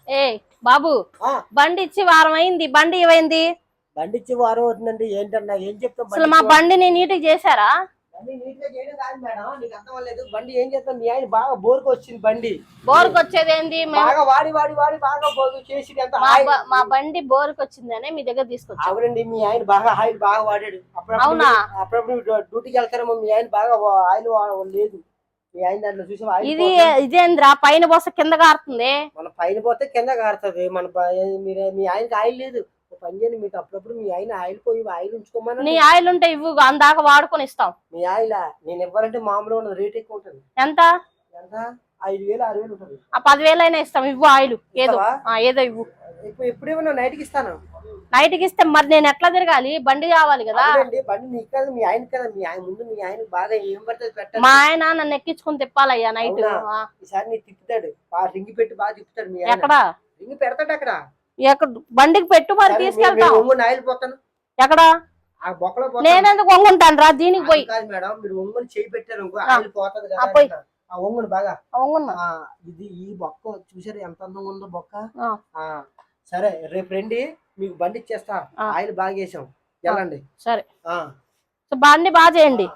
ఏ బాబు, బండి ఇచ్చి వారం అయింది, బండి ఏమైంది? బండి ఇచ్చి వారం అవుతుందండి. ఏంటన్నా ఏం చెప్తాం? అసలు మా బండిని నీట్గా చేశారా? బండి నీట్ గా చేయడం కాదు మేడం, నీకు అర్థం అవ్వలేదు. బండి ఏం చేస్తాం, మీ ఆయన బాగా బోర్కు వచ్చింది బండి. బోర్కి వచ్చేది ఏంది? బాగా వాడి వాడి వాడి బాగా బోర్కు చేసి ఎంత మా బండి బోర్కి వచ్చిందని మీ దగ్గర తీసుకొచ్చా. అవునండి, మీ ఆయన బాగా ఆయిల్ బాగా వాడాడు. అవునా? అప్పుడప్పుడు డ్యూటీకి వెళ్తారేమో, మీ ఆయన బాగా ఆయిల్ లేదు. మీ ఆయన దాంట్లో చూసి ఇదేంద్రా పైన పోస్తే కింద కారుతుంది. మన పైన పోతే కింద కారుతుంది. మీ ఆయనకి ఆయిల్ లేదు. పని చేయండి, మీకు అప్పుడప్పుడు మీ ఆయన ఆయిల్ పోయి ఆయిల్ ఉంచుకోమని. నీ ఆయిల్ ఉంటే ఇవ్వు, అందాక వాడుకొని ఇస్తాం. మీ ఆయిల్ నేను ఇవ్వాలంటే మామూలుగా ఉన్న రేట్ ఎక్కువ ఉంటుంది. ఎంత? 5,000 6,000 ఉంటుంది. ఆ 10,000 అయినా ఇస్తాం, ఇవ్వు ఆయిల్. ఏదో ఇవ్వు. ఎప్పుడేమన్నా నైట్కి ఇస్తాను. నైట్కి ఇస్తే మరి నేను ఎట్లా తిరగాలి? బండి కావాలి కదా. బండి నీకు కాదు, మీ ఆయన కదా. మీ ఆయన ముందు మీ ఆయన బాగా ఏం పడుతుంది పెట్టాలి. మా ఆయన నన్ను ఎక్కించుకుని తిప్పాలయ్యా నైట్. ఈసారి నీకు తిప్పుతాడు, బాగా రింగి పెట్టి బాగా తిప్పుతాడు. మీ ఆయన ఎక్కడ రింగి పెడతాడు? అక్కడ బండికి పెట్టు, మరి తీసుకెళ్తాం. ఆయిల్ పోతాను. ఎక్కడ? ఆ బొక్కలో నేనెందుకు వంగుంటాను రా దీనికి పోయి? కాదు మేడం, మీరు ఒంగుని చేయి పెట్టారు ఆయిల్ పోతుంది కదా. ఆ ఒంగుని బాగా ఇది ఈ బొక్క చూసారు ఎంత అందంగా ఉందో బొక్క. సరే రేపు రండి, మీకు బండి ఇచ్చేస్తా. ఆయిల్ బాగా వేసాం, వెళ్ళండి. సరే, బండి బాగా చేయండి.